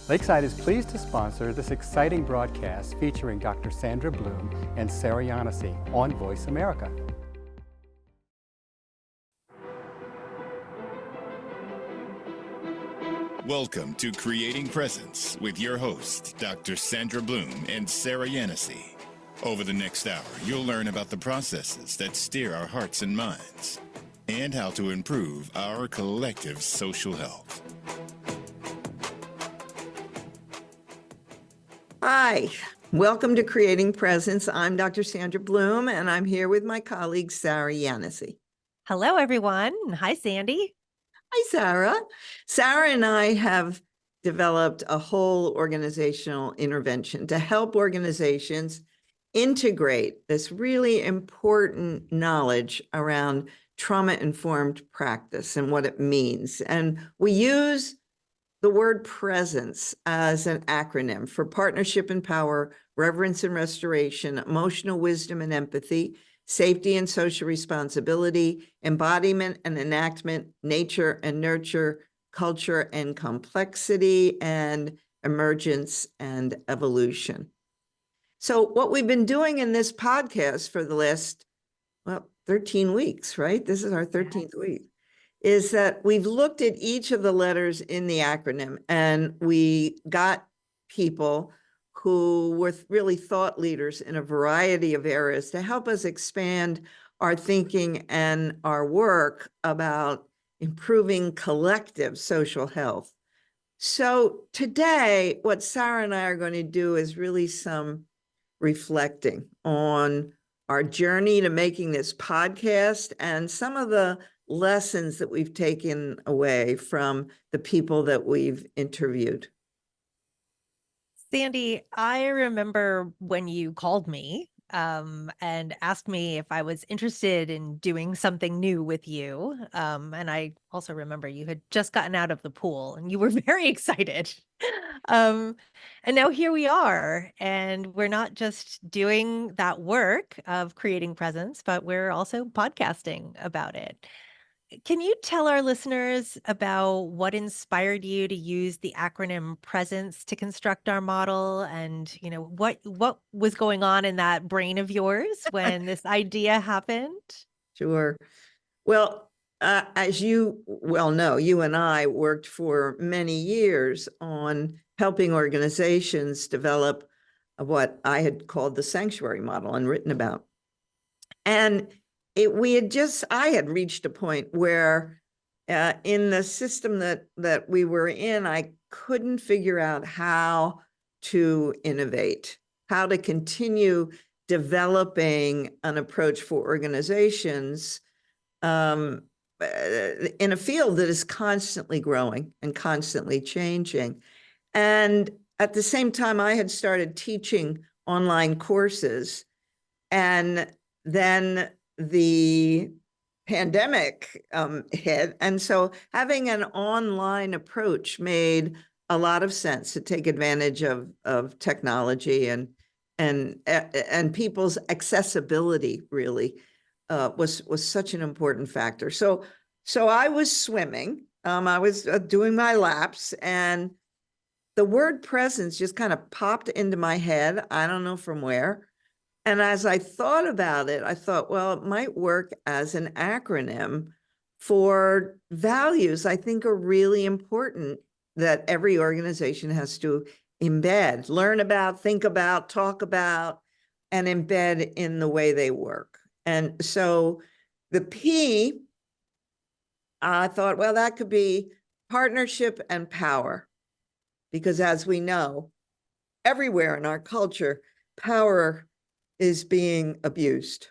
Lakeside is pleased to sponsor this exciting broadcast featuring Dr. Sandra Bloom and Sarah Yanosy on Voice America. Welcome to Creating Presence with your hosts, Dr. Sandra Bloom and Sarah Yanosy. Over the next hour, you'll learn about the processes that steer our hearts and minds and how to improve our collective social health. Hi, welcome to Creating Presence. I'm Dr. Sandra Bloom, and I'm here with my colleague, Sarah Yanosy. Hello, everyone. Hi, Sandy. Hi, Sarah. Sarah and I have developed a whole organizational intervention to help organizations integrate this really important knowledge around trauma-informed practice and what it means. And we use the word presence as an acronym for partnership and power, reverence and restoration, emotional wisdom and empathy, safety and social responsibility, embodiment and enactment, nature and nurture, culture and complexity, and emergence and evolution. So what we've been doing in this podcast for the last, 13 weeks, right? This is our 13th week, is that we've looked at each of the letters in the acronym, and we got people who were really thought leaders in a variety of areas to help us expand our thinking and our work about improving collective social health. So today, what Sarah and I are going to do is really some reflecting on our journey to making this podcast and some of the lessons that we've taken away from the people that we've interviewed. Sandy, I remember when you called me and asked me if I was interested in doing something new with you. And I also remember you had just gotten out of the pool and you were very excited. And now here we are, and we're not just doing that work of creating presence, but we're also podcasting about it. Can you tell our listeners about what inspired you to use the acronym PRESENCE to construct our model, and what was going on in that brain of yours when this idea happened? Sure. Well, as you well know, you and I worked for many years on helping organizations develop what I had called the sanctuary model and written about. And I had reached a point where in the system that we were in, I couldn't figure out how to innovate, how to continue developing an approach for organizations in a field that is constantly growing and constantly changing. And at the same time, I had started teaching online courses, and then the pandemic hit. And so having an online approach made a lot of sense to take advantage of technology and people's accessibility really was such an important factor. So I was swimming, I was doing my laps, and the word presence just kind of popped into my head. I don't know from where. And as I thought about it, I thought, well, it might work as an acronym for values I think are really important that every organization has to embed, learn about, think about, talk about, and embed in the way they work. And so the P, I thought, well, that could be partnership and power, because as we know, everywhere in our culture, power is being abused.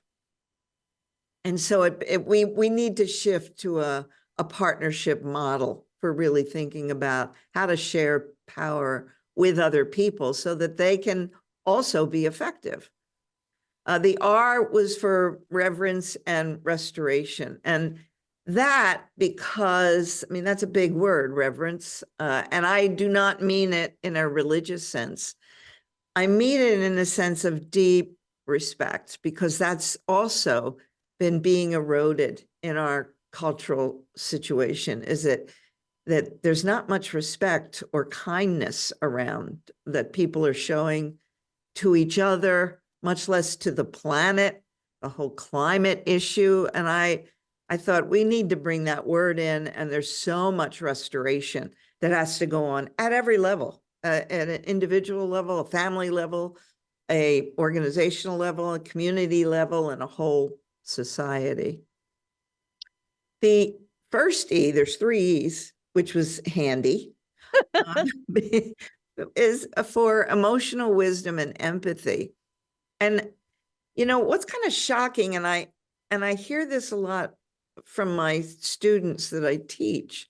And so we need to shift to a partnership model for really thinking about how to share power with other people so that they can also be effective. The R was for reverence and restoration. And that, because, I mean, that's a big word, reverence. And I do not mean it in a religious sense. I mean it in a sense of deep respect, because that's also been being eroded in our cultural situation, is that that there's not much respect or kindness around that people are showing to each other, much less to the planet, the whole climate issue. And I thought we need to bring that word in, and there's so much restoration that has to go on at every level, at an individual level, a family level, a organizational level, a community level, and a whole society. The first E, there's three E's, which was handy, is for emotional wisdom and empathy. And you know what's kind of shocking, and I hear this a lot from my students that I teach,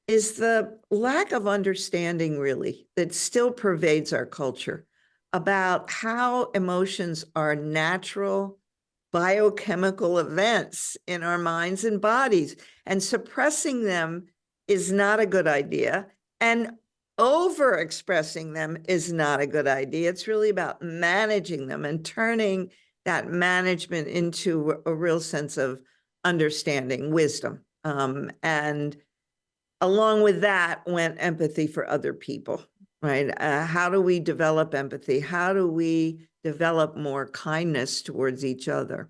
is the lack of understanding really that still pervades our culture about how emotions are natural biochemical events in our minds and bodies, and suppressing them is not a good idea, and over expressing them is not a good idea. It's really about managing them and turning that management into a real sense of understanding, wisdom. And along with that went empathy for other people, right? How do we develop empathy? How do we develop more kindness towards each other?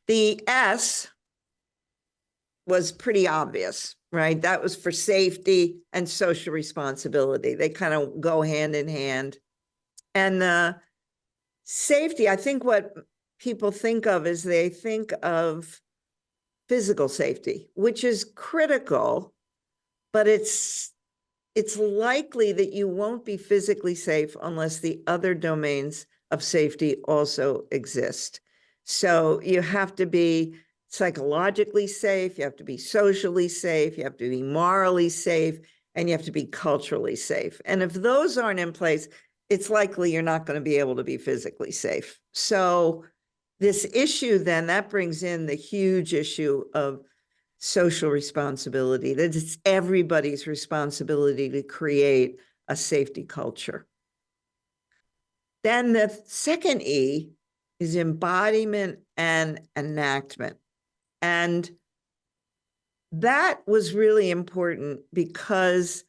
The S was pretty obvious, right? That was for safety and social responsibility. They kind of go hand in hand. And the safety, I think what people think of is they think of physical safety, which is critical, but it's likely that you won't be physically safe unless the other domains of safety also exist. So you have to be psychologically safe, you have to be socially safe, you have to be morally safe, and you have to be culturally safe. And if those aren't in place, it's likely you're not going to be able to be physically safe. So this issue then, that brings in the huge issue of social responsibility, that it's everybody's responsibility to create a safety culture. Then the second E is embodiment and enactment. And that was really important because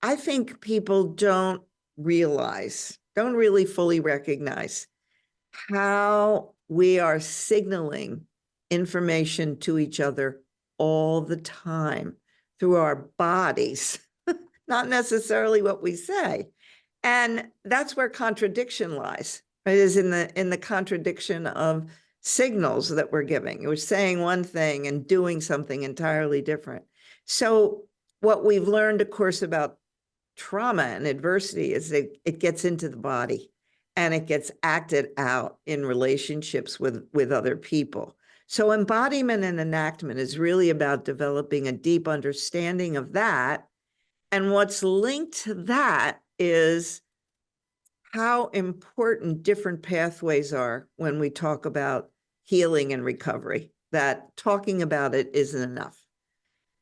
I think people don't really fully recognize how we are signaling information to each other all the time through our bodies, not necessarily what we say. And that's where contradiction lies. It is in the contradiction of signals that we're giving. We're saying one thing and doing something entirely different. So what we've learned, of course, about trauma and adversity is that it gets into the body and it gets acted out in relationships with other people. So embodiment and enactment is really about developing a deep understanding of that. And what's linked to that is how important different pathways are when we talk about healing and recovery, that talking about it isn't enough.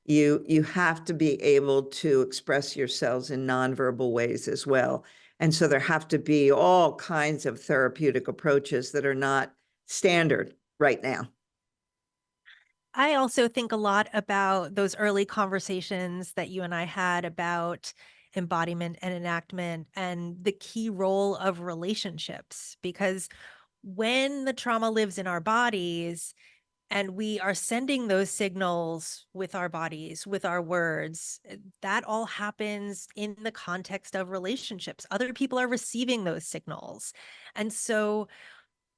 You have to be able to express yourselves in nonverbal ways as well. And so there have to be all kinds of therapeutic approaches that are not standard right now. I also think a lot about those early conversations that you and I had about embodiment and enactment and the key role of relationships, because when the trauma lives in our bodies and we are sending those signals with our bodies, with our words, that all happens in the context of relationships. Other people are receiving those signals. And so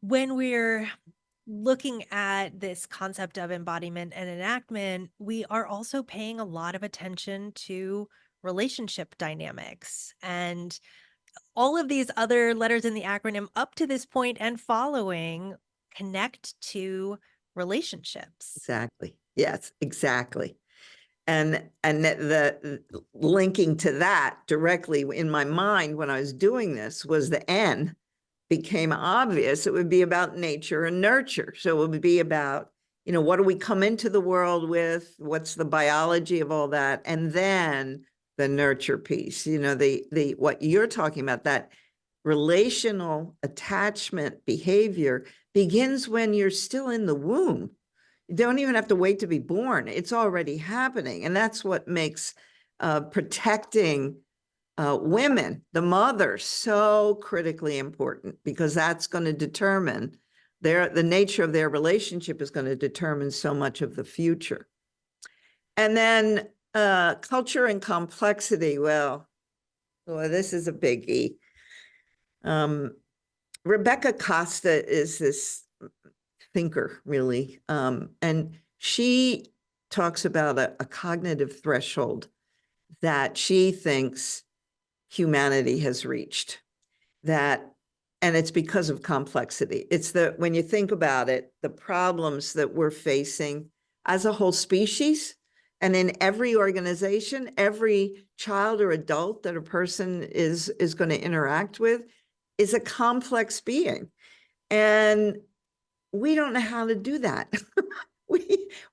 when we're looking at this concept of embodiment and enactment, we are also paying a lot of attention to relationship dynamics and all of these other letters in the acronym up to this point and following connect to relationships. Exactly. Yes, exactly. And the linking to that directly in my mind when I was doing this was the N became obvious. It would be about nature and nurture. So it would be about, what do we come into the world with? What's the biology of all that? And then the nurture piece, the what you're talking about, that relational attachment behavior begins when you're still in the womb. You don't even have to wait to be born. It's already happening. And that's what makes protecting women, the mothers, so critically important, because that's going to determine the nature of their relationship is going to determine so much of the future. And then culture and complexity. Well, this is a biggie. Rebecca Costa is this thinker, really. And she talks about a cognitive threshold that she thinks humanity has reached. And it's because of complexity. It's when you think about it, the problems that we're facing as a whole species, and in every organization, every child or adult that a person is going to interact with is a complex being. And we don't know how to do that.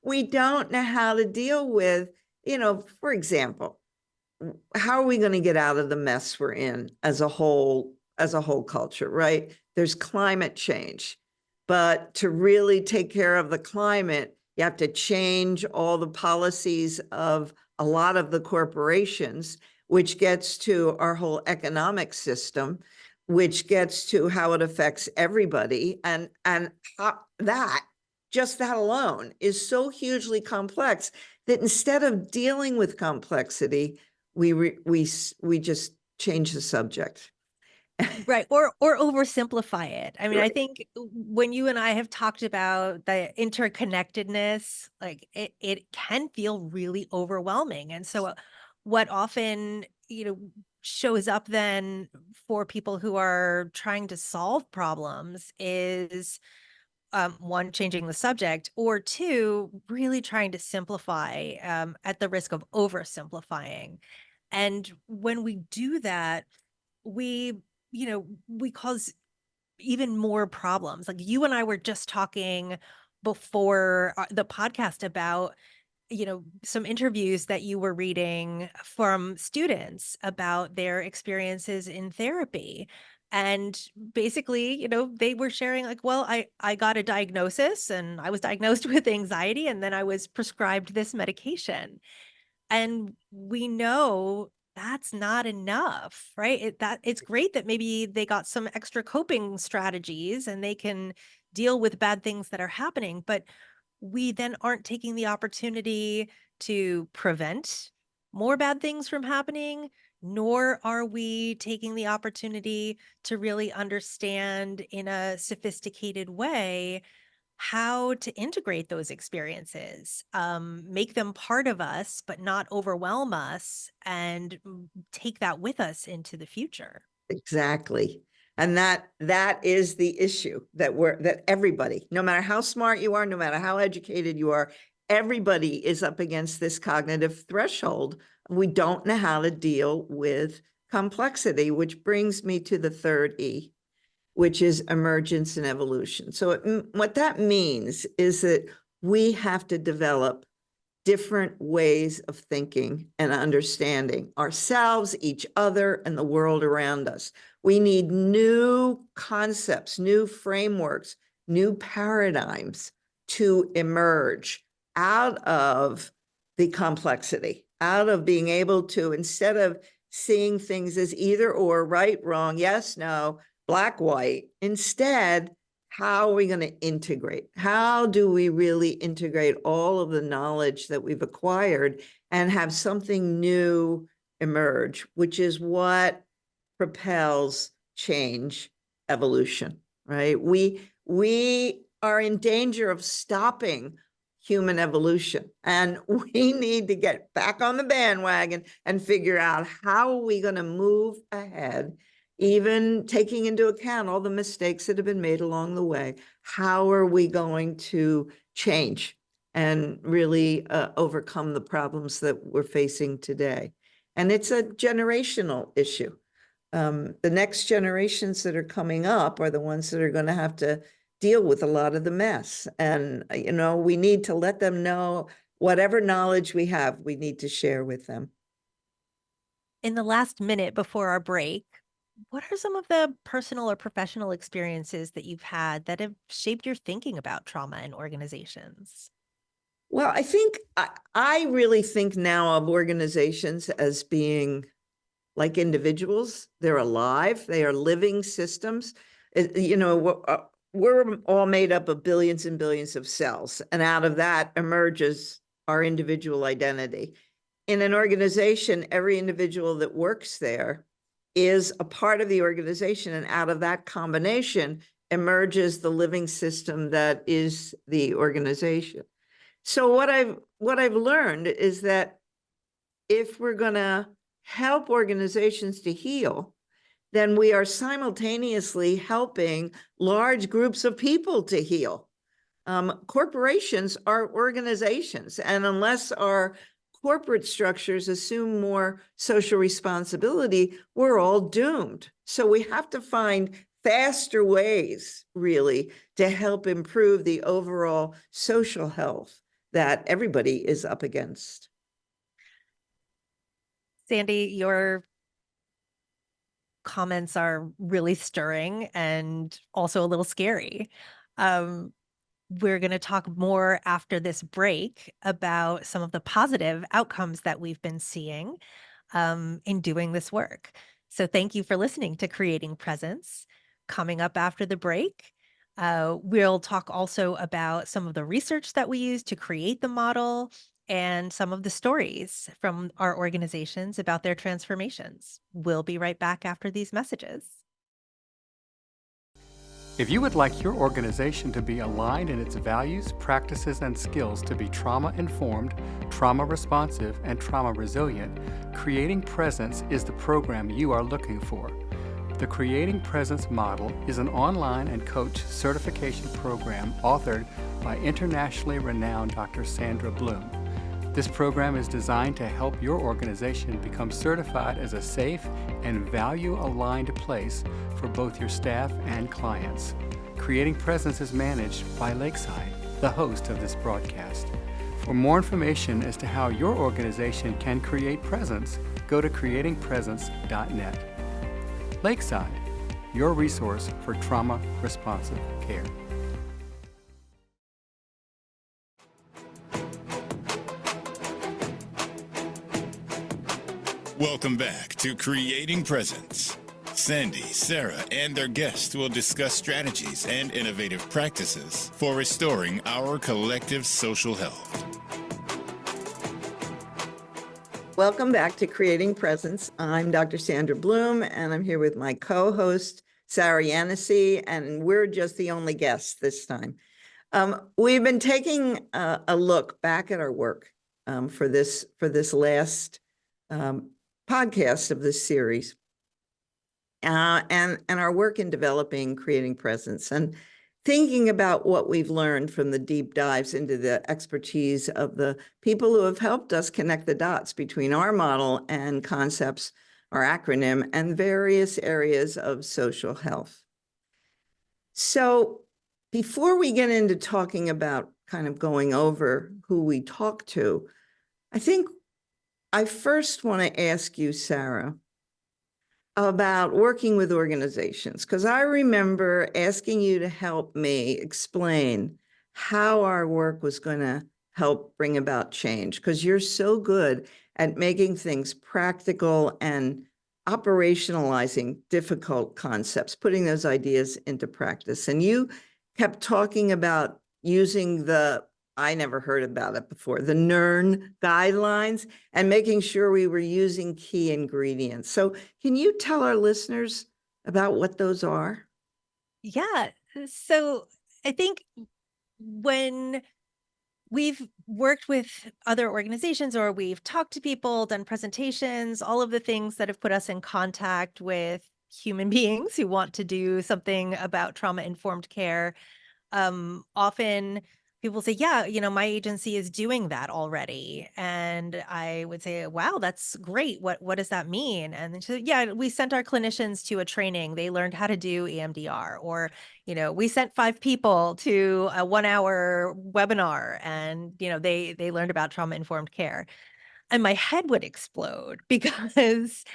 we don't know how to deal with, for example, how are we going to get out of the mess we're in as a whole culture, right? There's climate change, but to really take care of the climate, you have to change all the policies of a lot of the corporations, which gets to our whole economic system, which gets to how it affects everybody. And how just that alone is so hugely complex that instead of dealing with complexity, we just change the subject. Right. Or oversimplify it. I mean, I Right. think when you and I have talked about the interconnectedness, like it can feel really overwhelming. And so what often, shows up then for people who are trying to solve problems is one, changing the subject, or two, really trying to simplify at the risk of oversimplifying. And when we do that, we we cause even more problems. Like you and I were just talking before the podcast about some interviews that you were reading from students about their experiences in therapy. And basically, they were sharing like, well, I got a diagnosis and I was diagnosed with anxiety and then I was prescribed this medication. And we know that's not enough, right? It's great that maybe they got some extra coping strategies and they can deal with bad things that are happening, but we then aren't taking the opportunity to prevent more bad things from happening, nor are we taking the opportunity to really understand in a sophisticated way how to integrate those experiences, make them part of us, but not overwhelm us, and take that with us into the future. Exactly. And that is the issue that everybody, no matter how smart you are, no matter how educated you are, everybody is up against this cognitive threshold. We don't know how to deal with complexity, which brings me to the third E, which is emergence and evolution. So what that means is that we have to develop different ways of thinking and understanding ourselves, each other, and the world around us. We need new concepts, new frameworks, new paradigms to emerge out of the complexity, out of being able to, instead of seeing things as either or, right, wrong, yes, no, black, white, instead, how are we going to integrate? How do we really integrate all of the knowledge that we've acquired and have something new emerge, which is what propels change, evolution, right? We are in danger of stopping human evolution, and we need to get back on the bandwagon and figure out how are we going to move ahead, even taking into account all the mistakes that have been made along the way. How are we going to change and really overcome the problems that we're facing today? And it's a generational issue. The next generations that are coming up are the ones that are going to have to deal with a lot of the mess. And, we need to let them know whatever knowledge we have, we need to share with them. In the last minute before our break, what are some of the personal or professional experiences that you've had that have shaped your thinking about trauma in organizations? Well, I think I really think now of organizations as being like individuals. They're alive. They are living systems. We're all made up of billions and billions of cells, and out of that emerges our individual identity. In an organization, every individual that works there is a part of the organization, and out of that combination emerges the living system that is the organization. So what I've learned is that if we're going to help organizations to heal, then we are simultaneously helping large groups of people to heal. Corporations are organizations, and unless our corporate structures assume more social responsibility, we're all doomed. So we have to find faster ways, really, to help improve the overall social health that everybody is up against. Sandy, your comments are really stirring and also a little scary. We're going to talk more after this break about some of the positive outcomes that we've been seeing in doing this work. So thank you for listening to Creating Presence. Coming up after the break, we'll talk also about some of the research that we use to create the model and some of the stories from our organizations about their transformations. We'll be right back after these messages. If you would like your organization to be aligned in its values, practices, and skills to be trauma-informed, trauma-responsive, and trauma-resilient, Creating Presence is the program you are looking for. The Creating Presence model is an online and coach certification program authored by internationally renowned Dr. Sandra Bloom. This program is designed to help your organization become certified as a safe and value-aligned place for both your staff and clients. Creating Presence is managed by Lakeside, the host of this broadcast. For more information as to how your organization can create presence, go to creatingpresence.net. Lakeside, your resource for trauma-responsive care. Welcome back to Creating Presence. Sandy, Sarah, and their guests will discuss strategies and innovative practices for restoring our collective social health. Welcome back to Creating Presence. I'm Dr. Sandra Bloom, and I'm here with my co-host, Sarah Yanosy, and we're just the only guests this time. We've been taking a look back at our work for this last podcast of this series, and our work in developing Creating Presence, and thinking about what we've learned from the deep dives into the expertise of the people who have helped us connect the dots between our model and concepts, our acronym, and various areas of social health. So before we get into talking about kind of going over who we talk to, I think I first want to ask you, Sarah, about working with organizations, because I remember asking you to help me explain how our work was going to help bring about change, because you're so good at making things practical and operationalizing difficult concepts, putting those ideas into practice. And you kept talking about using I never heard about it before, the NERN guidelines, and making sure we were using key ingredients. So can you tell our listeners about what those are? Yeah. So I think when we've worked with other organizations or we've talked to people, done presentations, all of the things that have put us in contact with human beings who want to do something about trauma-informed care, often people say, yeah, my agency is doing that already. And I would say, wow, that's great. What does that mean? And then she said, yeah, we sent our clinicians to a training. They learned how to do EMDR, or, we sent 5 people to a 1-hour webinar, and, they learned about trauma-informed care. And my head would explode because,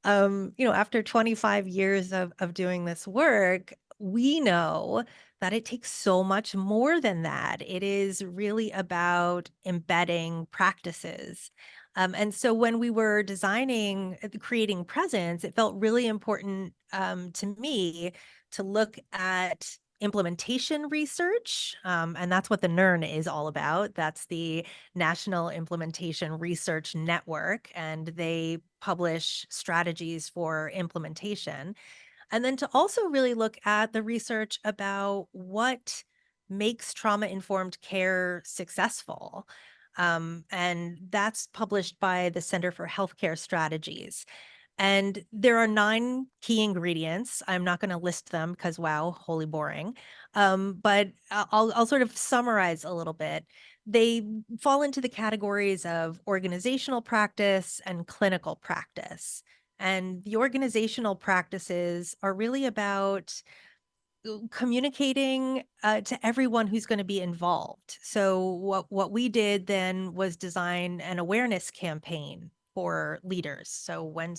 after 25 years of doing this work, we know that it takes so much more than that. It is really about embedding practices. And so when we were designing, creating presence, it felt really important to me to look at implementation research. And that's what the NERN is all about. That's the National Implementation Research Network, and they publish strategies for implementation. And then to also really look at the research about what makes trauma-informed care successful. And that's published by the Center for Healthcare Strategies. And there are 9 key ingredients. I'm not going to list them because, wow, wholly boring. But I'll sort of summarize a little bit. They fall into the categories of organizational practice and clinical practice. And the organizational practices are really about communicating to everyone who's going to be involved. So what we did then was design an awareness campaign for leaders. So when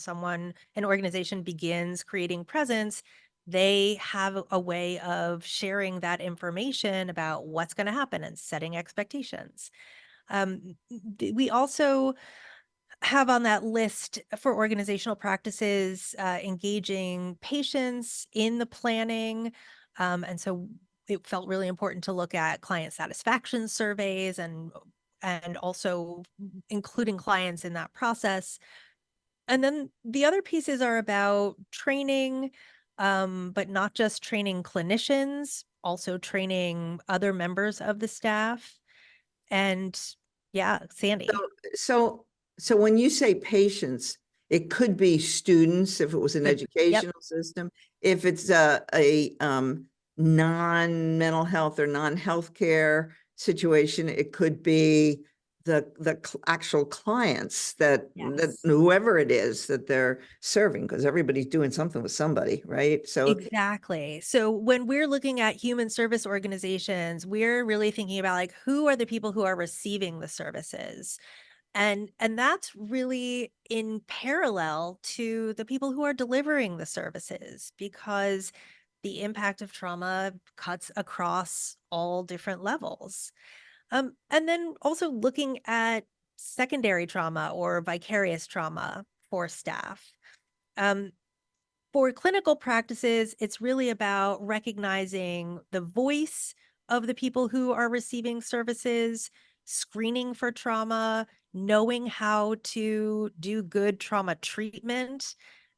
an organization begins creating presence, they have a way of sharing that information about what's going to happen and setting expectations. We also have on that list for organizational practices, engaging patients in the planning. And so it felt really important to look at client satisfaction surveys and also including clients in that process. And then the other pieces are about training, but not just training clinicians, also training other members of the staff. And yeah, Sandy. So, so when you say patients, it could be students if it was an Yep. educational system. If it's a non-mental health or non-healthcare situation, it could be the actual clients that Yes. whoever it is that they're serving, because everybody's doing something with somebody, right? So Exactly. So when we're looking at human service organizations, we're really thinking about like who are the people who are receiving the services. And that's really in parallel to the people who are delivering the services, because the impact of trauma cuts across all different levels. And then also looking at secondary trauma or vicarious trauma for staff. Um, for clinical practices, it's really about recognizing the voice of the people who are receiving services, screening for trauma, knowing how to do good trauma treatment,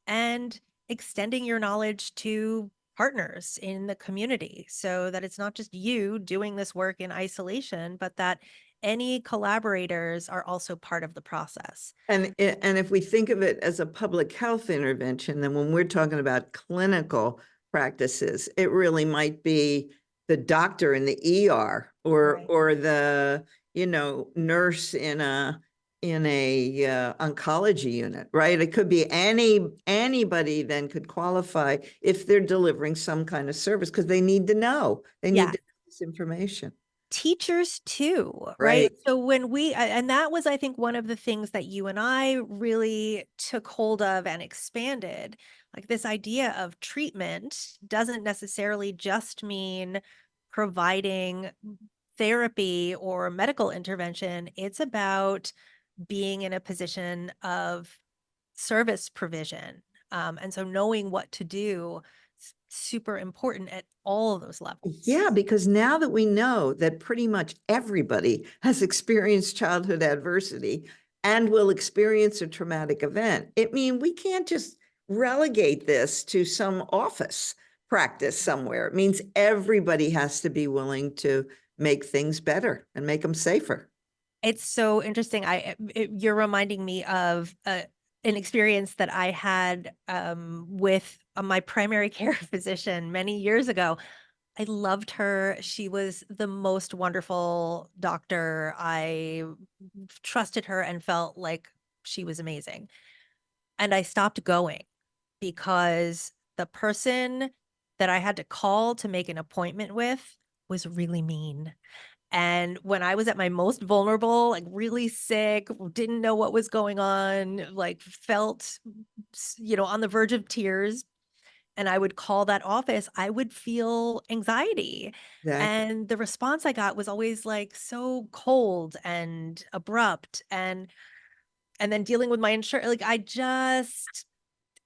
and extending your knowledge to partners in the community so that it's not just you doing this work in isolation, but that any collaborators are also part of the process. and if we think of it as a public health intervention, then when we're talking about clinical practices, it really might be the doctor in the ER Right. or the, nurse in a oncology unit, right? It could be anybody then could qualify if they're delivering some kind of service because they need to know. They need Yeah. to know this information. Teachers too, right? Right. So when and that was, I think, one of the things that you and I really took hold of and expanded, like this idea of treatment doesn't necessarily just mean providing therapy or medical intervention. It's about being in a position of service provision. And so knowing what to do is super important at all of those levels. Yeah, because now that we know that pretty much everybody has experienced childhood adversity and will experience a traumatic event, it means we can't just relegate this to some office practice somewhere. It means everybody has to be willing to make things better and make them safer. It's so interesting. You're reminding me of an experience that I had with my primary care physician many years ago. I loved her. She was the most wonderful doctor. I trusted her and felt like she was amazing. And I stopped going because the person that I had to call to make an appointment with was really mean. And when I was at my most vulnerable, like really sick, didn't know what was going on, like felt, on the verge of tears, and I would call that office, I would feel anxiety. Exactly. And the response I got was always like so cold and abrupt, and then dealing with my insurance, like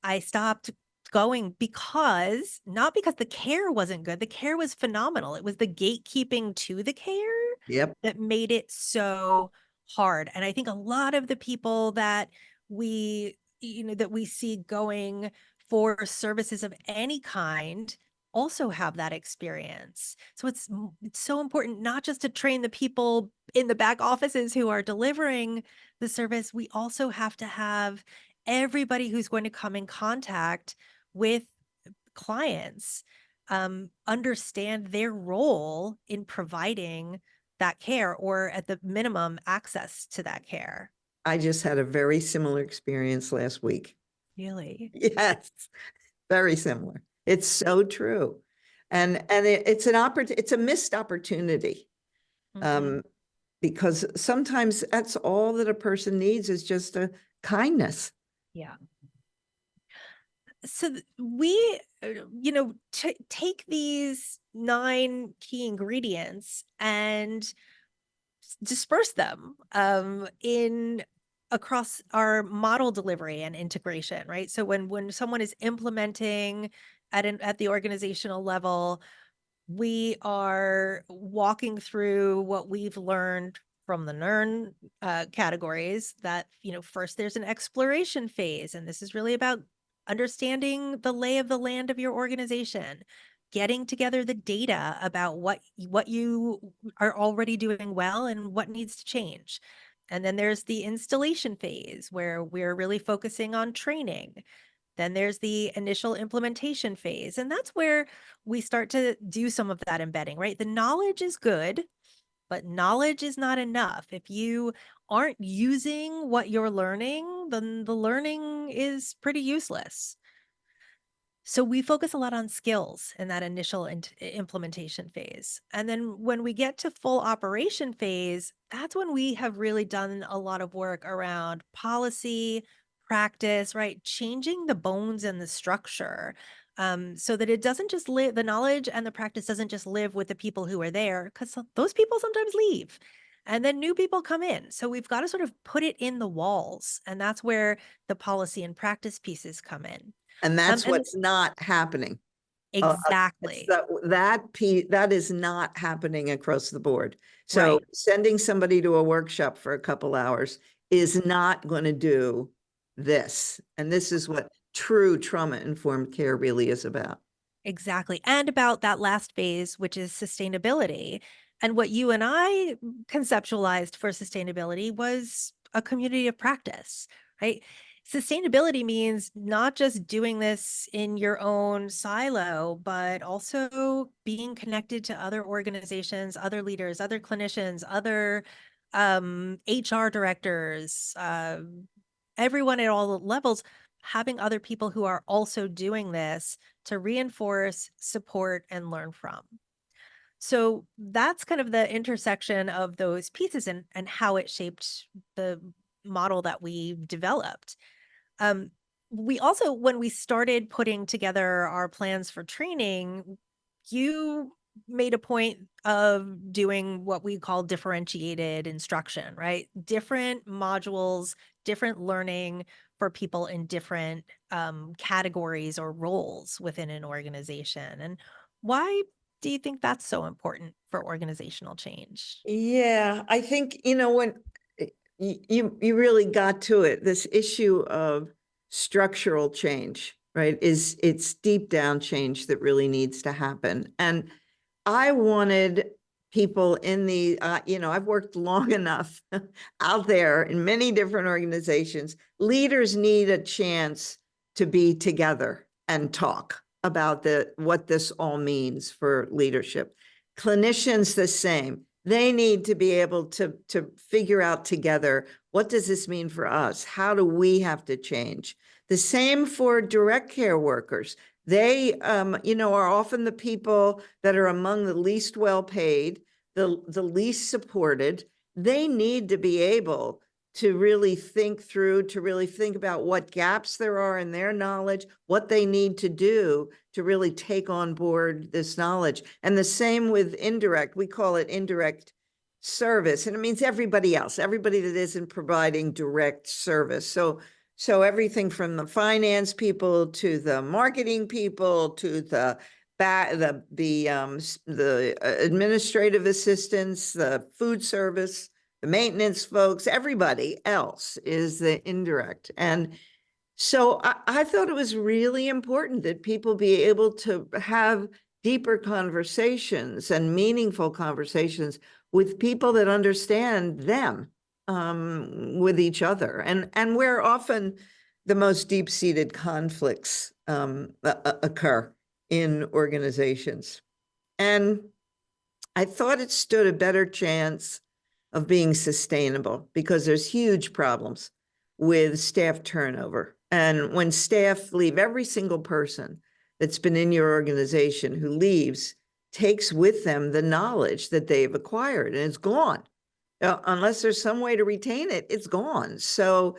I stopped going because not because the care wasn't good. The care was phenomenal. It was the gatekeeping to the care Yep. that made it so hard. And I think a lot of the people that that we see going for services of any kind also have that experience. So it's so important not just to train the people in the back offices who are delivering the service. We also have to have everybody who's going to come in contact with clients understand their role in providing that care, or at the minimum access to that care. I just had a very similar experience last week. Really? Yes, very similar. It's so true. And it's a missed opportunity. Mhm. Because sometimes that's all that a person needs is just a kindness. Yeah. So we take these 9 key ingredients and disperse them in across our model delivery and integration, right? So when someone is implementing at the organizational level, we are walking through what we've learned from the NERN categories. That, first there's an exploration phase, and this is really about understanding the lay of the land of your organization, getting together the data about what you are already doing well and what needs to change. And then there's the installation phase where we're really focusing on training. Then there's the initial implementation phase, and that's where we start to do some of that embedding, right? The knowledge is good, but knowledge is not enough. If you aren't using what you're learning, then the learning is pretty useless. So we focus a lot on skills in that initial implementation phase. And then when we get to full operation phase, that's when we have really done a lot of work around policy, practice, right? Changing the bones and the structure, so that it doesn't just live, the knowledge and the practice doesn't just live with the people who are there, because those people sometimes leave and then new people come in. So we've got to sort of put it in the walls. And that's where the policy and practice pieces come in. And that's And what's not happening. exactly. That is not happening across the board. So Right. sending somebody to a workshop for a couple hours is not going to do this. And this is what true trauma-informed care really is about. Exactly. And about that last phase, which is sustainability. And what you and I conceptualized for sustainability was a community of practice, right? Sustainability means not just doing this in your own silo, but also being connected to other organizations, other leaders, other clinicians, other HR directors, everyone at all levels, having other people who are also doing this to reinforce, support, and learn from. So that's kind of the intersection of those pieces, and how it shaped the model that we developed. Um, we also, when we started putting together our plans for training, you made a point of doing what we call differentiated instruction, right? Different modules, different learning for people in different categories or roles within an organization. And why do you think that's so important for organizational change? Yeah, I think, when you really got to it, this issue of structural change, right? It's deep down change that really needs to happen. And I wanted people in I've worked long enough out there in many different organizations. Leaders need a chance to be together and talk about what this all means for leadership. Clinicians, the same. They need to be able to figure out together, what does this mean for us? How do we have to change? The same for direct care workers. They, are often the people that are among the least well paid, the least supported. They need to be able to really think through, to really think about what gaps there are in their knowledge, what they need to do to really take on board this knowledge. And the same with indirect, we call it indirect service. And it means everybody else, everybody that isn't providing direct service. So everything from the finance people to the marketing people to the administrative assistants, the food service, the maintenance folks, everybody else is the indirect. And so I thought it was really important that people be able to have deeper conversations and meaningful conversations with people that understand them, with each other, and where often the most deep-seated conflicts occur in organizations. And I thought it stood a better chance of being sustainable because there's huge problems with staff turnover. And when staff leave, every single person that's been in your organization who leaves takes with them the knowledge that they've acquired, and it's gone. Unless there's some way to retain it, it's gone. So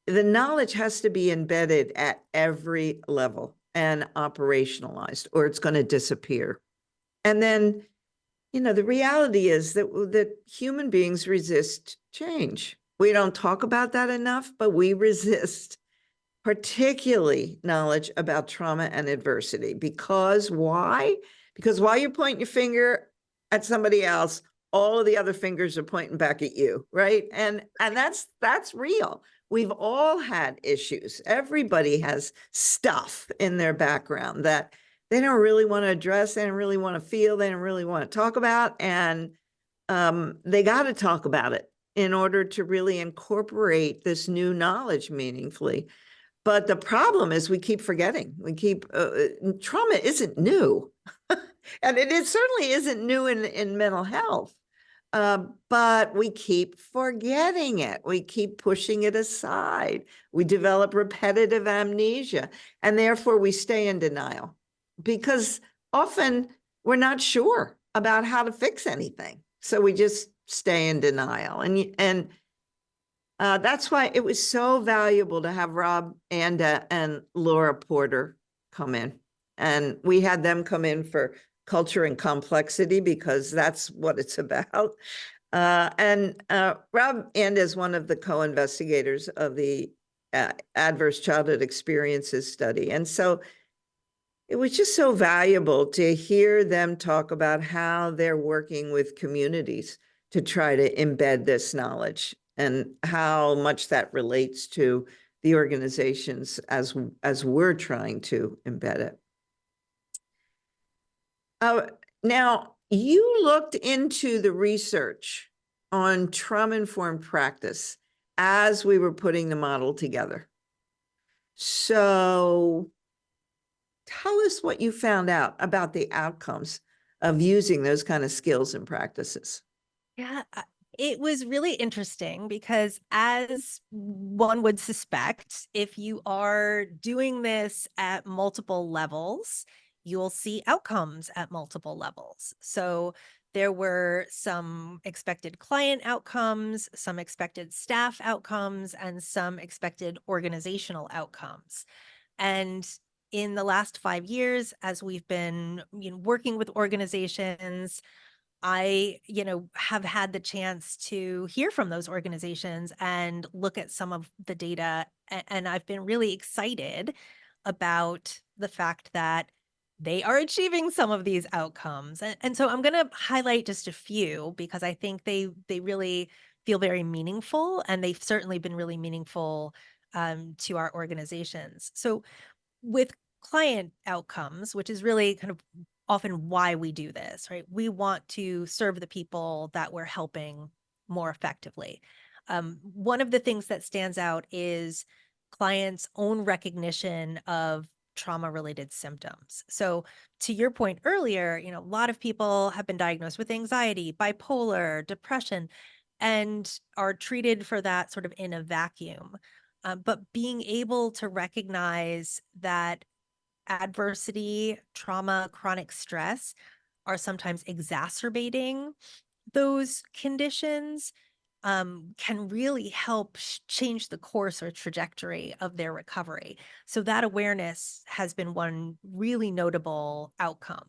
the knowledge has to be embedded at every level and operationalized, or it's going to disappear. And then, the reality is that human beings resist change. We don't talk about that enough, but we resist particularly knowledge about trauma and adversity. Because why? Because while you're pointing your finger at somebody else, all of the other fingers are pointing back at you, right? And that's real. We've all had issues. Everybody has stuff in their background that they don't really want to address, they don't really want to feel, they don't really want to talk about. And they got to talk about it in order to really incorporate this new knowledge meaningfully. But the problem is we keep forgetting. Trauma isn't new. And it certainly isn't new in mental health. But we keep forgetting it. We keep pushing it aside. We develop repetitive amnesia, and therefore we stay in denial because often we're not sure about how to fix anything. So we just stay in denial. And that's why it was so valuable to have Rob Anda and Laura Porter come in. And we had them come in for culture and complexity because that's what it's about. And Rob Anda is one of the co-investigators of the Adverse Childhood Experiences study. And so it was just so valuable to hear them talk about how they're working with communities to try to embed this knowledge and how much that relates to the organizations as we're trying to embed it. Now, you looked into the research on trauma-informed practice as we were putting the model together. So tell us what you found out about the outcomes of using those kind of skills and practices. Yeah, it was really interesting because, as one would suspect, if you are doing this at multiple levels, you'll see outcomes at multiple levels. So there were some expected client outcomes, some expected staff outcomes, and some expected organizational outcomes. And in the last 5 years, as we've been working with organizations, I, have had the chance to hear from those organizations and look at some of the data. And I've been really excited about the fact that they are achieving some of these outcomes. And so I'm going to highlight just a few because I think they really feel very meaningful, and they've certainly been really meaningful to our organizations. So with client outcomes, which is really kind of often why we do this, right? We want to serve the people that we're helping more effectively. One of the things that stands out is clients' own recognition of trauma-related symptoms. So to your point earlier, a lot of people have been diagnosed with anxiety, bipolar, depression, and are treated for that sort of in a vacuum. But being able to recognize that adversity, trauma, chronic stress are sometimes exacerbating those conditions can really help change the course or trajectory of their recovery. So that awareness has been one really notable outcome.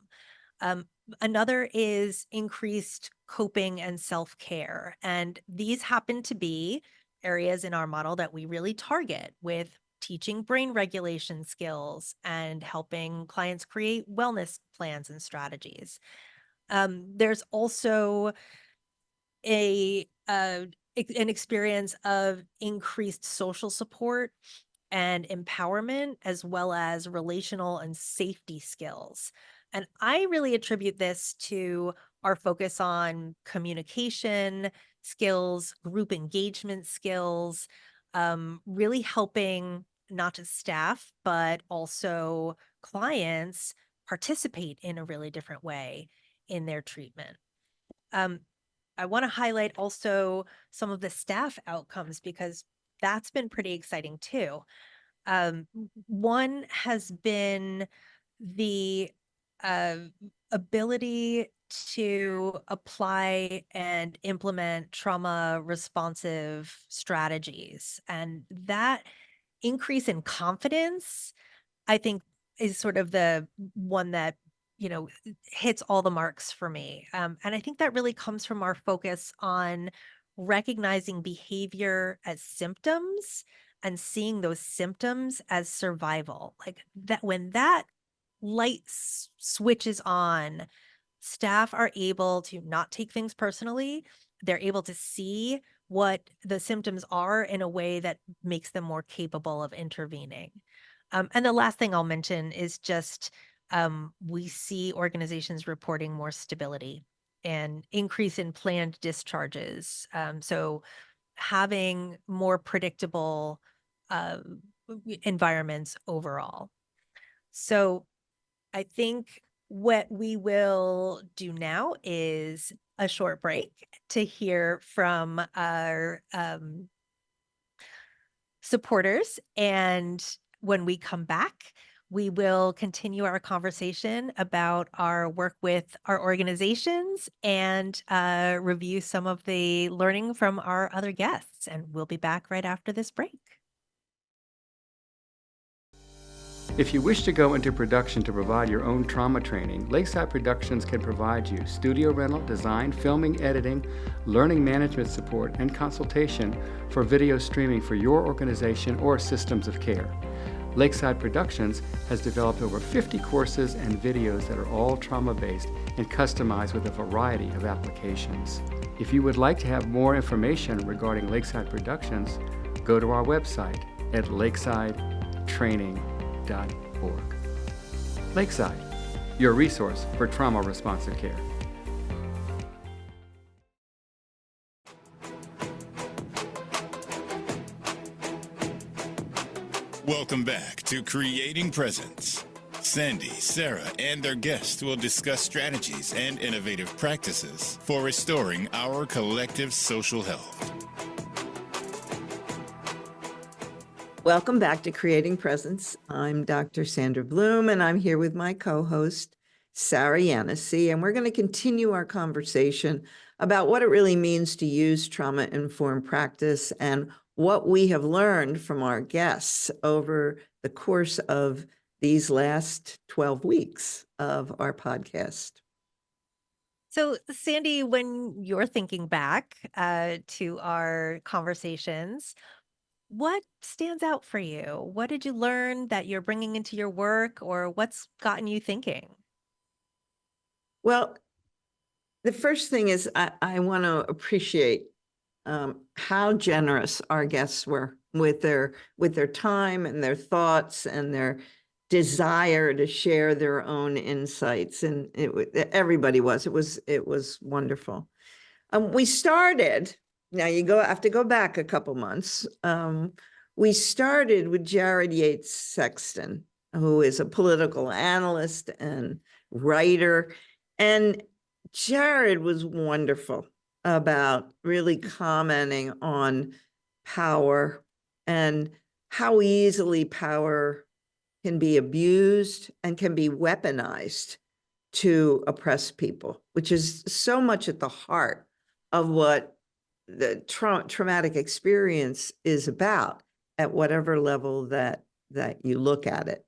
Um, Another is increased coping and self-care. And these happen to be areas in our model that we really target with teaching brain regulation skills and helping clients create wellness plans and strategies. There's also an experience of increased social support and empowerment, as well as relational and safety skills. And I really attribute this to our focus on communication skills, group engagement skills, really helping not just staff, but also clients participate in a really different way in their treatment. Um, I want to highlight also some of the staff outcomes because that's been pretty exciting too. One has been the uh, ability to apply and implement trauma responsive strategies. And that increase in confidence, I think, is sort of the one that, hits all the marks for me. And I think that really comes from our focus on recognizing behavior as symptoms and seeing those symptoms as survival. Like that, when that light switches on, staff are able to not take things personally. They're able to see what the symptoms are in a way that makes them more capable of intervening. And the last thing I'll mention is just we see organizations reporting more stability and increase in planned discharges. So having more predictable uh, environments overall. So I think what we will do now is a short break to hear from our supporters. And when we come back, we will continue our conversation about our work with our organizations and review some of the learning from our other guests. And we'll be back right after this break. If you wish to go into production to provide your own trauma training, Lakeside Productions can provide you studio rental, design, filming, editing, learning management support, and consultation for video streaming for your organization or systems of care. Lakeside Productions has developed over 50 courses and videos that are all trauma-based and customized with a variety of applications. If you would like to have more information regarding Lakeside Productions, go to our website at lakesidetraining.org. Lakeside, your resource for trauma responsive care. Welcome back to Creating Presence. Sandy, Sarah, and their guests will discuss strategies and innovative practices for restoring our collective social health. Welcome back to Creating Presence. I'm Dr. Sandra Bloom, and I'm here with my co-host, Sarah Yanosy, and we're going to continue our conversation about what it really means to use trauma-informed practice and what we have learned from our guests over the course of these last 12 weeks of our podcast. So, Sandy, when you're thinking back to our conversations, what stands out for you? What did you learn that you're bringing into your work, or what's gotten you thinking? Well, the first thing is I want to appreciate how generous our guests were with their time and their thoughts and their desire to share their own insights. And everybody was. It was wonderful. We started. Now you have to go back a couple months. We started with Jared Yates Sexton, who is a political analyst and writer, and Jared was wonderful about really commenting on power and how easily power can be abused and can be weaponized to oppress people, which is so much at the heart of what the traumatic experience is about at whatever level that you look at it.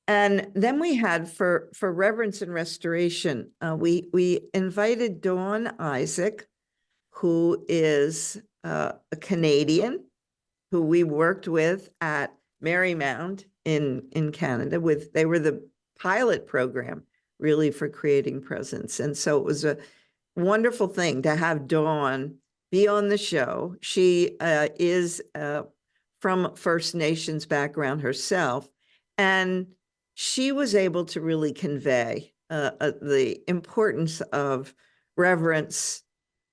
And then we had for reverence and restoration, we invited Dawn Isaac, who is a Canadian, who we worked with at Marymount in Canada. They were the pilot program really for creating presence, and so it was a wonderful thing to have Dawn be on the show. She is from First Nations background herself, and she was able to really convey the importance of reverence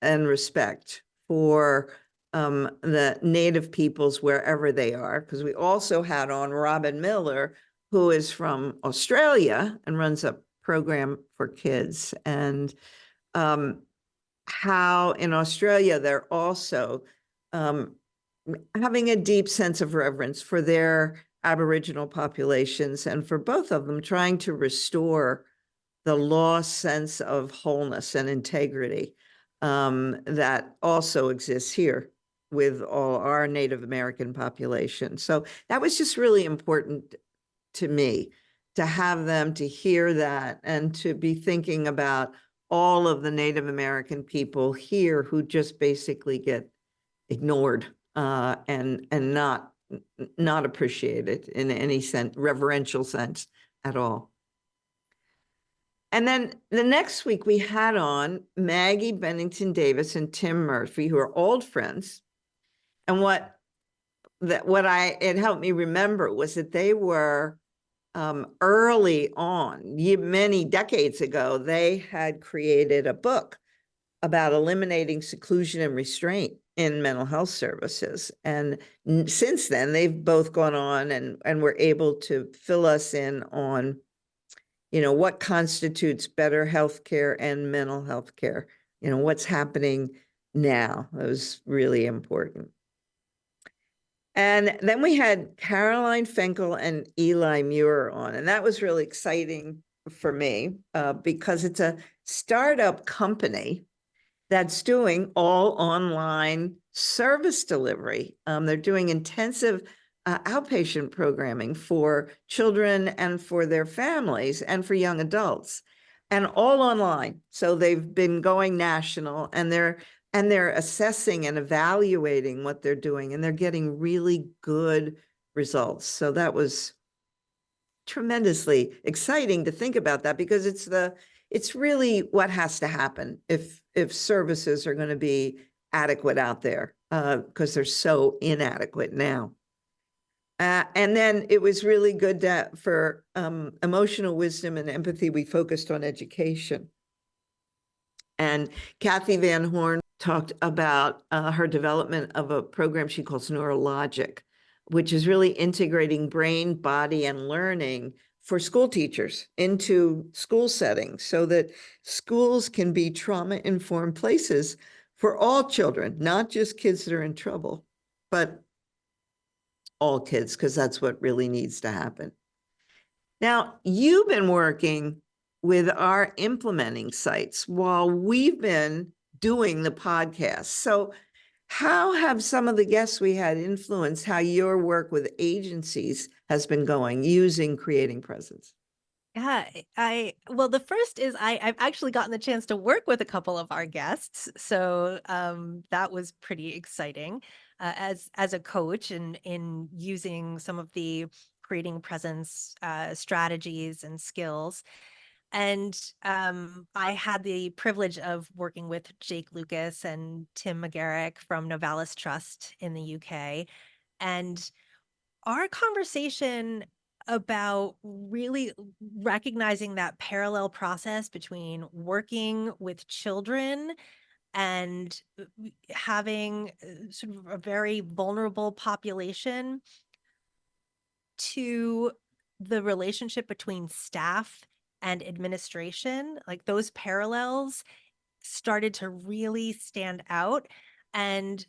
and respect for the Native peoples wherever they are. Because we also had on Robin Miller, who is from Australia and runs a program for kids. And how in Australia they're also having a deep sense of reverence for their Aboriginal populations, and for both of them trying to restore the lost sense of wholeness and integrity that also exists here with all our Native American population. So that was just really important to me, to have them to hear that and to be thinking about all of the Native American people here who just basically get ignored and not appreciated in any sense, reverential sense at all. And then the next week we had on Maggie Bennington Davis and Tim Murphy, who are old friends. And what it helped me remember was that they were early on, many decades ago, they had created a book about eliminating seclusion and restraint in mental health services. And since then, they've both gone on and were able to fill us in on, what constitutes better healthcare and mental health care, what's happening now. That was really important. And then we had Caroline Finkel and Eli Muir on, and that was really exciting for me because it's a startup company that's doing all online service delivery. They're doing intensive outpatient programming for children and for their families and for young adults, and all online. So they've been going national, and they're assessing and evaluating what they're doing, and they're getting really good results. So that was tremendously exciting to think about that, because it's really what has to happen if services are going to be adequate out there, because they're so inadequate now. And then it was really good for emotional wisdom and empathy. We focused on education. And Kathy Van Horn talked about her development of a program she calls Neurologic, which is really integrating brain, body, and learning for school teachers into school settings so that schools can be trauma-informed places for all children, not just kids that are in trouble, but all kids, because that's what really needs to happen. Now, you've been working with our implementing sites while we've been doing the podcast. So how have some of the guests we had influenced how your work with agencies has been going using creating presence? Yeah, well, the first is I've actually gotten the chance to work with a couple of our guests, so that was pretty exciting as a coach and in using some of the creating presence strategies and skills. And I had the privilege of working with Jake Lucas and Tim McGarrick from Novalis Trust in the UK, and our conversation about really recognizing that parallel process between working with children and having sort of a very vulnerable population to the relationship between staff and administration, like those parallels started to really stand out. And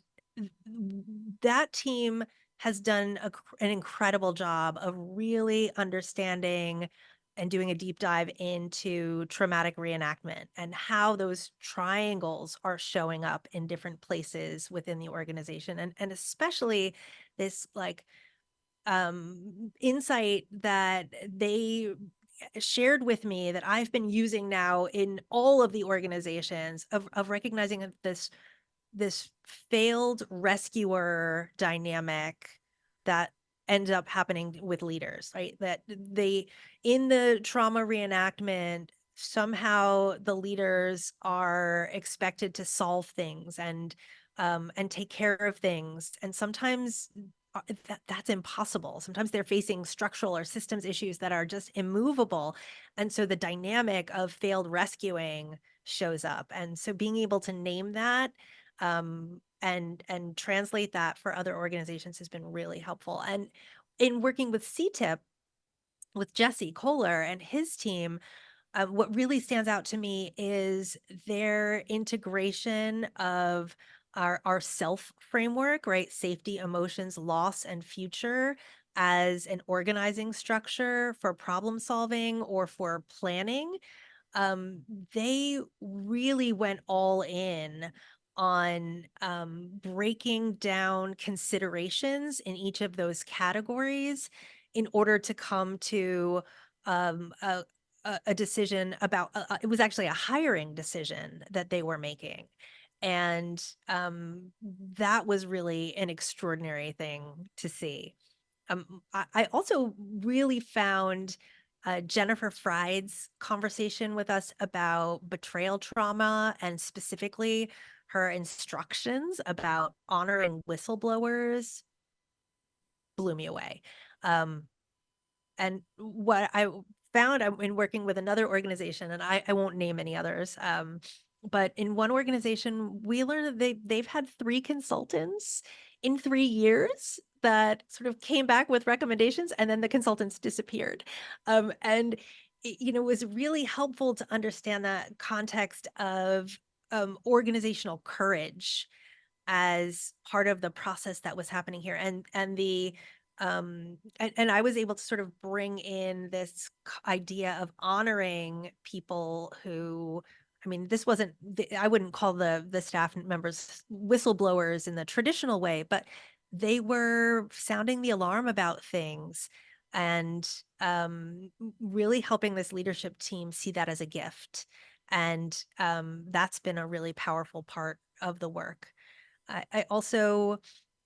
that team has done an incredible job of really understanding and doing a deep dive into traumatic reenactment and how those triangles are showing up in different places within the organization, and especially this like insight that they shared with me that I've been using now in all of the organizations of recognizing that this failed rescuer dynamic that ends up happening with leaders, right? That they, in the trauma reenactment, somehow the leaders are expected to solve things and take care of things. And sometimes that's impossible. Sometimes they're facing structural or systems issues that are just immovable. And so the dynamic of failed rescuing shows up. And so being able to name that and translate that for other organizations has been really helpful. And in working with CTIP, with Jesse Kohler and his team, what really stands out to me is their integration of our self framework, right? Safety, emotions, loss, and future as an organizing structure for problem solving or for planning. um, they really went all in on breaking down considerations in each of those categories in order to come to um, a, a decision about it was actually a hiring decision that they were making. And that was really an extraordinary thing to see. I also really found Jennifer Fried's conversation with us about betrayal trauma and specifically her instructions about honoring whistleblowers blew me away. Um, and what I found in working with another organization, and I won't name any others, but in one organization, we learned that they've had 3 consultants in 3 years that sort of came back with recommendations, and then the consultants disappeared. And it was really helpful to understand that context of organizational courage as part of the process that was happening here, and I was able to sort of bring in this idea of honoring people who, I mean, this wasn't I wouldn't call the staff members whistleblowers in the traditional way, but they were sounding the alarm about things and really helping this leadership team see that as a gift. And that's been a really powerful part of the work. I also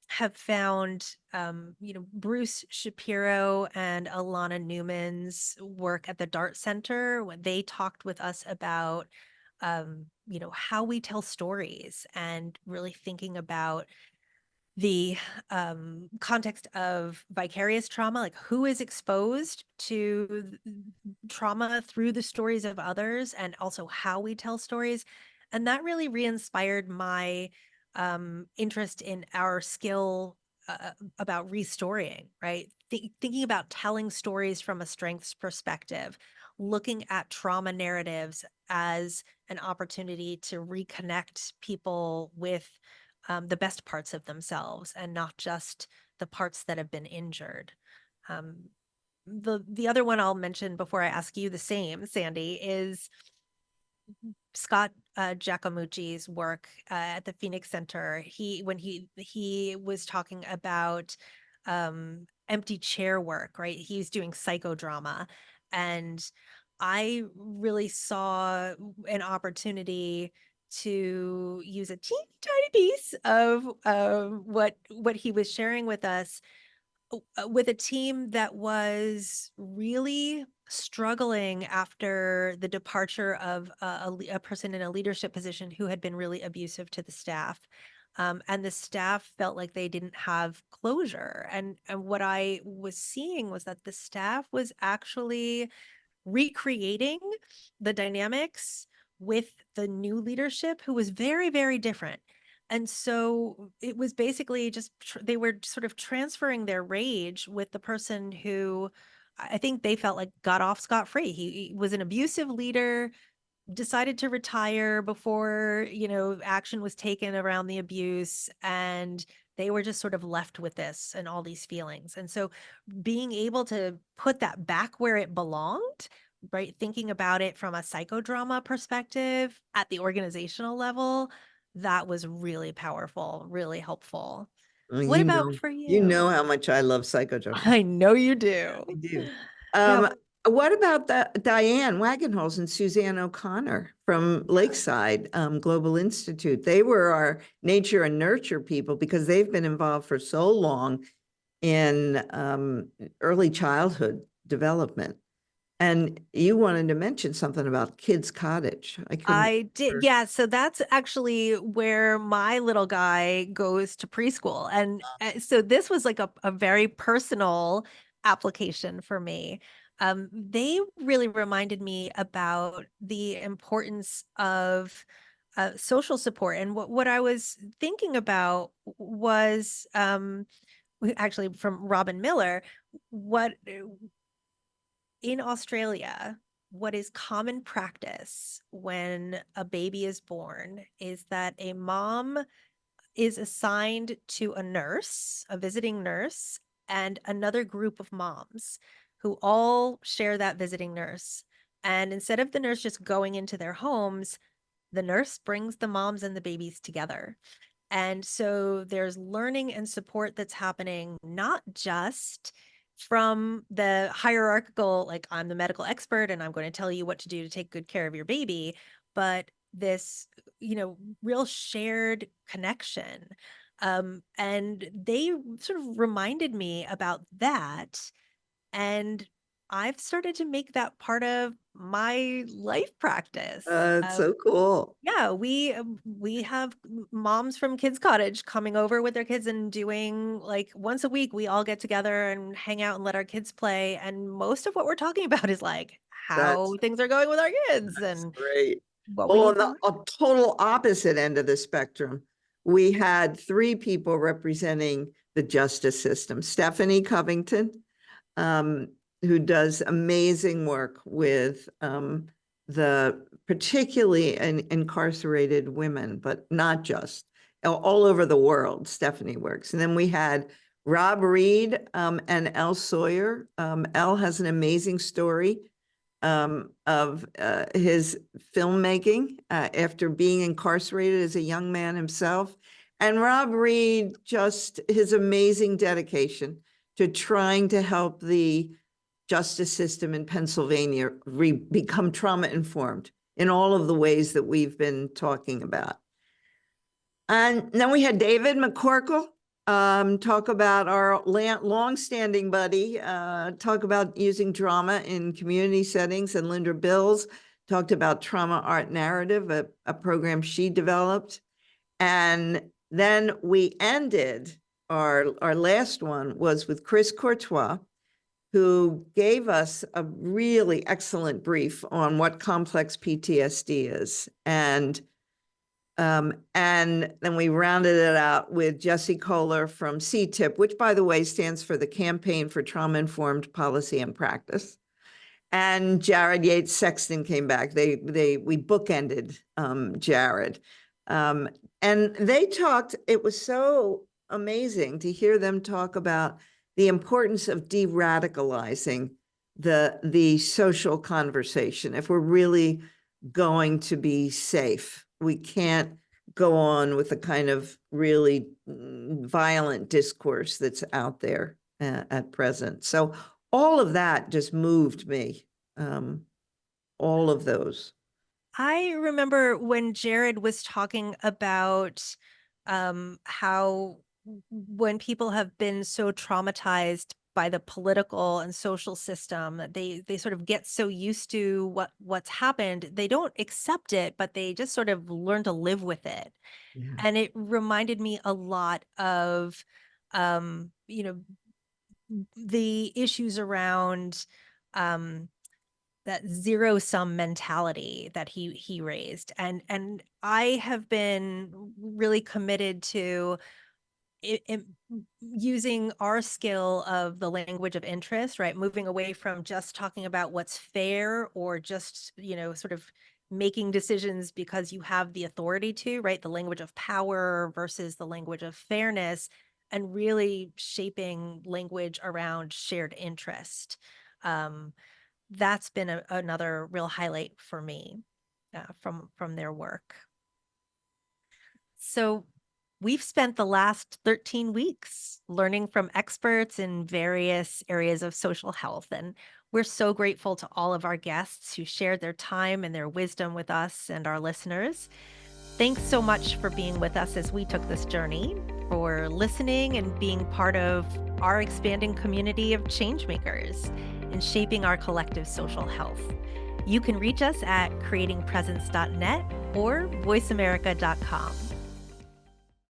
have found, Bruce Shapiro and Alana Newman's work at the Dart Center when they talked with us about, how we tell stories and really thinking about the context of vicarious trauma, like who is exposed to trauma through the stories of others, and also how we tell stories. And that really re-inspired my interest in our skill about restoring, right? Thinking about telling stories from a strengths perspective, looking at trauma narratives as an opportunity to reconnect people with the best parts of themselves and not just the parts that have been injured. Um, the other one I'll mention before I ask you the same, Sandy, is Scott Giacomucci's work at the Phoenix Center. When he was talking about empty chair work, right? He's doing psychodrama, and I really saw an opportunity to use a teeny tiny piece of what he was sharing with us with a team that was really struggling after the departure of a person in a leadership position who had been really abusive to the staff. And the staff felt like they didn't have closure. And what I was seeing was that the staff was actually recreating the dynamics with the new leadership who was very, very different. And so it was basically just they were sort of transferring their rage with the person who I think they felt like got off scot-free. He was an abusive leader, decided to retire before, action was taken around the abuse, and they were just sort of left with this and all these feelings. And so being able to put that back where it belonged, right? Thinking about it from a psychodrama perspective at the organizational level, that was really powerful, really helpful. Well, What about for you you? know how much I love psychodrama. I know you do. I do. Yeah. What about Diane Wagenhals and Suzanne O'Connor from Lakeside Global Institute? They were our nature and nurture people because they've been involved for so long in early childhood development. And you wanted to mention something about Kids Cottage. I couldn't. I did. Yeah. So that's actually where my little guy goes to preschool. And so this was like a very personal application for me. They really reminded me about the importance of social support. And what I was thinking about was actually from Robin Miller, what in Australia, what is common practice when a baby is born is that a mom is assigned to a nurse, a visiting nurse, and another group of moms who all share that visiting nurse. And instead of the nurse just going into their homes, the nurse brings the moms and the babies together. And so there's learning and support that's happening, not just from the hierarchical, like I'm the medical expert and I'm going to tell you what to do to take good care of your baby, but this, real shared connection. And they sort of reminded me about that. And I've started to make that part of my life practice. It's so cool. Yeah, we have moms from Kids Cottage coming over with their kids and doing like once a week we all get together and hang out and let our kids play. And most of what we're talking about is like That's how things are going with our kids and great. what we Well, need on the to. total opposite end of the spectrum, we had three people representing the justice system. Stephanie Covington, um, who does amazing work with the particularly incarcerated women, but not just all over the world. Stephanie works, and then we had Rob Reed and Elle Sawyer. Elle has an amazing story of his filmmaking after being incarcerated as a young man himself. And Rob Reed, just his amazing dedication to trying to help the justice system in Pennsylvania become trauma informed in all of the ways that we've been talking about. And then we had David McCorkle talk about our long-standing buddy, talk about using drama in community settings, and Linda Bills talked about trauma art narrative, a program she developed. And then we ended, our last one was with Chris Courtois, who gave us a really excellent brief on what complex PTSD is. And then we rounded it out with Jesse Kohler from CTIP, which, by the way, stands for the Campaign for Trauma-Informed Policy and Practice. And Jared Yates Sexton came back. We bookended Jared. And they talked, it was so amazing to hear them talk about the importance of de-radicalizing the social conversation. If we're really going to be safe, we can't go on with the kind of really violent discourse that's out there at present. So all of that just moved me. All of those. I remember when Jared was talking about how when people have been so traumatized by the political and social system that they sort of get so used to what's happened, they don't accept it, but they just sort of learn to live with it. Yeah. And it reminded me a lot of um, you know, the issues around that zero sum mentality that he raised. And I have been really committed to using our skill of the language of interest, right? Moving away from just talking about what's fair or just, sort of making decisions because you have the authority to, right? The language of power versus the language of fairness, and really shaping language around shared interest. That's been another real highlight for me from their work. So we've spent the last 13 weeks learning from experts in various areas of social health, and we're so grateful to all of our guests who shared their time and their wisdom with us and our listeners. Thanks so much for being with us as we took this journey, for listening and being part of our expanding community of changemakers and shaping our collective social health. You can reach us at creatingpresence.net or voiceamerica.com.